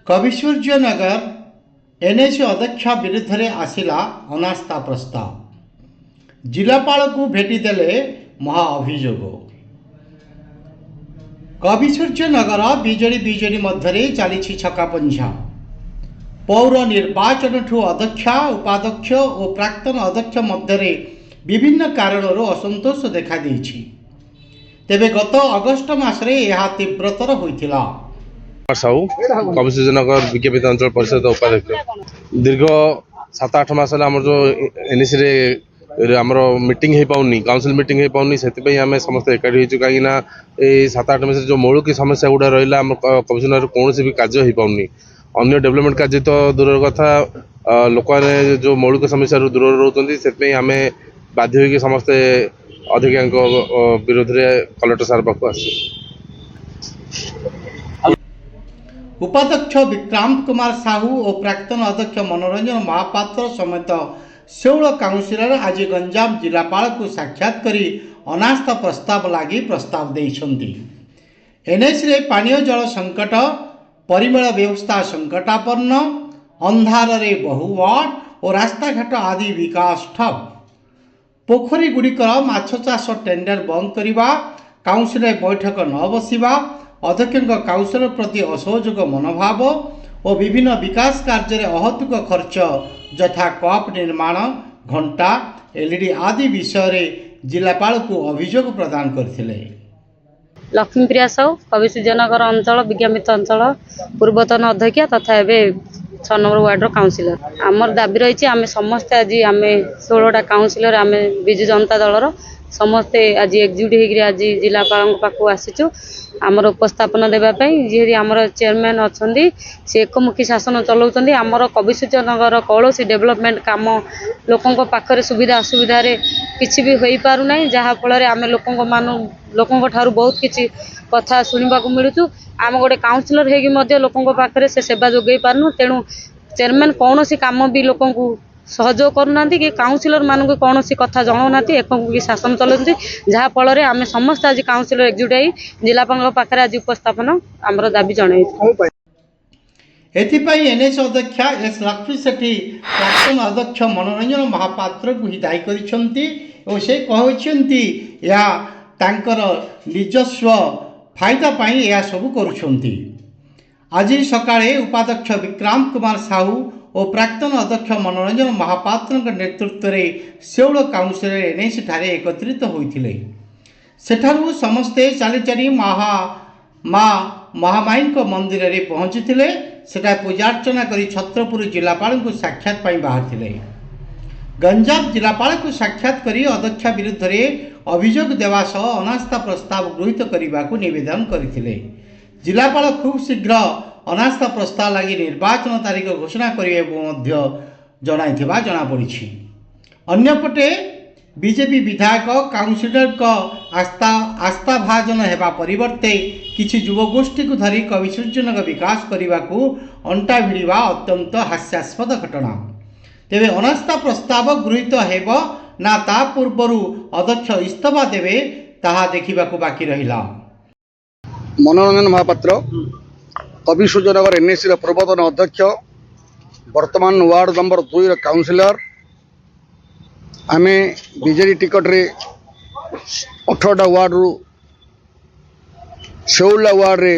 कविसूर्यनगर NAC अध्यक्ष विरुद्ध में आसला अनास्था प्रस्ताव जिलापाल को भेटीदेले महा अभियोग। कविसूर्यनगर बीजेडी मध्य चली छकापंझा पौर निर्वाचन ठू अध्यक्ष उपाध्यक्ष और प्राक्तन अध्यक्ष मध्य विभिन्न कारणों असंतोष देखा देइछि। तेबे गत अगस्ट मासरे यह तीव्रतर होइथिला। साहू कविसूर्यनगर विज्ञापित अंचल परिषद उपाध्यक्ष दीर्घ 7-8 मास आम जो एनएसी आमर मीटिंग हो पाऊनी काउंसिल मीटिंग हो पाऊनी से आम समस्त एकाठी होचु कहीं 7-8 मास जो मौलिक समस्या गुड़ा रहा आम कविसूर्यनगर कौन भी कार्य हो पाऊनी अन्य डेवलपमेंट कार्य तो दूर कथा लोक मैंने जो मौलिक समस्या दूर रोचे से आम बाध्य हो समस्ते अधिकांश विरोध में कलेक्टर सार पाक आस। उपाध्यक्ष विक्रांत कुमार साहू और प्राक्तन अध्यक्ष मनोरंजन महापात्र समेत 16 काउंसिलर आज गंजाम जिलापाल को साक्षात करी अनास्था प्रस्ताव लगी प्रस्ताव देइछंती। एनएसी रे पानीय जल संकट परिमल व्यवस्था संकटापन्न अंधार रे बहु वार्ड और रास्ताघाट आदि विकास ठप पोखरी गुड़िकर माछ चाष टेंडर बंद करवा काउंसिल बैठक न बसिबा अध्यक्ष काउंसिलर प्रति असहयोग मनोभाव और विभिन्न विकास कार्य अहतुक खर्च यथा कप निर्माण घंटा एलईडी आदि विषय जिलापाल को अभियोग प्रदान करथिले। लक्ष्मीप्रिया साहू कविसूर्यनगर अंचल विज्ञापित अंचल पूर्वतन अध्यक्ष तथा एवं 6 नंबर वार्डर काउंसिलर आमर दाबी रही आम समस्ते आज आम 16टा काउंसिलर आम विजु जनता दलर समस्ते आज एकजुट होकर आज जिलापाल पाखु आसीचु आमर उपस्थापन देवाई जी आमर चेयरमैन अच्छा सी एकमुखी शासन चलाउछन्ति आमर कविसूर्यनगर कौलसी डेवलपमेंट काम लोकों पाखरे सुविधा असुविधा किसी भी हो पारना जहाँफल आम लोकों ठारू बहुत किसी कथा शुणा मिलूँ आम गोटे काउंसिलर होगी लोकों पाखरे से सेवा जोगई पारनु तेणु चेयरमैन कौन सी काम भी लोकों को सहयोग करूना कि काउंसिलर मानक कौन सी कथा जनाऊना एकमुखी शासन चलाते जहाँफल आम समस्त आज काउंसिलर एकजुट हो जिलापाल पाखे आज उपस्थापन आमर दाबी जन एनएस अध्यक्ष एस लक्ष्मी सेठी प्राक्तन अध्यक्ष मनोरंजन महापात्र को ही दायी कर से कहते या तांकर निजस्व फायदा पाई यह सब करुछंती। आज सकाळे उपाध्यक्ष विक्रांत कुमार साहू और प्राक्तन अध्यक्ष मनोरंजन महापात्र नेतृत्व में 16 काउंसिलर एनएसी ठारे एकत्रित होइथिले। सेठारु समस्ते चाली चाली महामाई मंदिर में पहुंचीथिले सेठा पूजार्चना करी छत्रपुर जिलापाल को साक्षात पाई बाहरथिले। गंजाम जिलापाल को साक्षात करी अध्यक्ष विरुद्ध में अभियोग देवा सह अनास्था प्रस्ताव गृहीत करने को निवेदन करथिले। जिलापाल खूब शीघ्र अनास्था प्रस्ताव लगी निर्वाचन तारीख घोषणा करने को जनापड़ी। अन्यपटे बीजेपी विधायक काउंसिलर को आस्था भाजन होगा परिवर्ते किसी युवगोष्ठी को धरी कविसूर्यनगर विकास करने को अंटा भिड़ा अत्यंत हास्यास्पद घटना। तेबे अनास्था प्रस्ताव गृहीत हेब ना ता पूर्वर अध्यक्ष इस्तफा देवे ताहा देखा बाकी रहिला। मनोरंजन महापात्र कविसूर्यनगर एनएसी पूर्वतन अध्यक्ष वर्तमान वार्ड नंबर 2 काउंसिलर आम बीजेडी टिकट रे 18टा वार्ड रु 16 वार्ड रे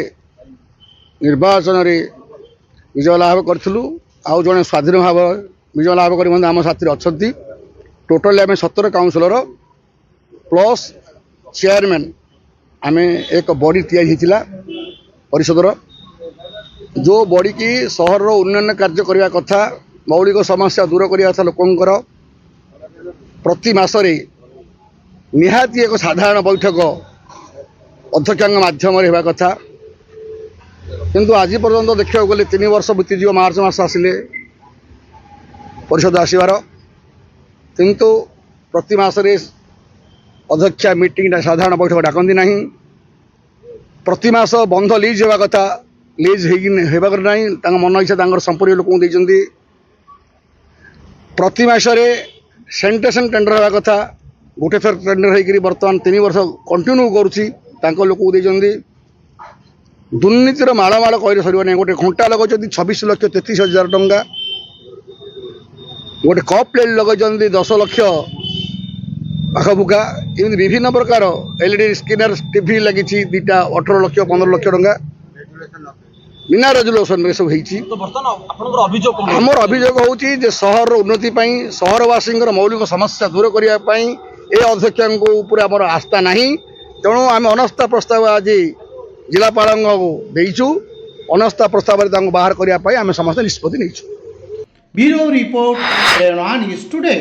निर्वाचन रे विजय लाभ करूँ आउ जड़े स्वाधीन भाव विजय लाभ कर आम साथी अच्छा टोटाल आम 17 काउंसिलर प्लस चेयरमैन आम एक बॉडी तैयारी परिषदर जो बॉडी की सहर उन्नयन कार्य करने कथा मौलिक समस्या दूर करने कथा लोकंर प्रति मासरे निहाती एक साधारण बैठक अध्यक्ष माध्यम होगा कथा किंतु आज पर्यंत देखा गले 3 वर्ष बीतीज मार्च मास आसिले परिषद आसबार किंतु प्रति मासरे अध्यक्ष मीटिंग साधारण बैठक डाकती ना प्रति मास बंध लीज होगा कथा लीज होगा मन इच्छा संपर्क लोक प्रति मासरे सेंटेशन टेंडर होगा कथा गोटे थर टेंडर होकर बर्तमान 3 वर्ष कंटिन्यू करुँच लोक दुर्नीतिर माड़माड़ कही सर गोटे घंटा लगे 26,33,000 टंका गोटे कप प्लेट लगे 10 लाख पाखपुखा एमती विभिन्न प्रकार एलईडी स्क्रीनर टीवी लगी 2टा 18 लाख 15 लाख टंका बिना रेजुलेसन में सब आमर अभियोग हूँ सहर उन्नति सहरवासी मौलिक समस्या दूर करने ए अध्यक्ष आमर आस्था ना तेणु आम अनास्था प्रस्ताव आज जिलापाल देचु अनास्था प्रस्ताव बाहर करने आम समस्त निष्पत्ति नहीं। ब्यूरो रिपोर्ट प्रेरणा न्यूज टुडे।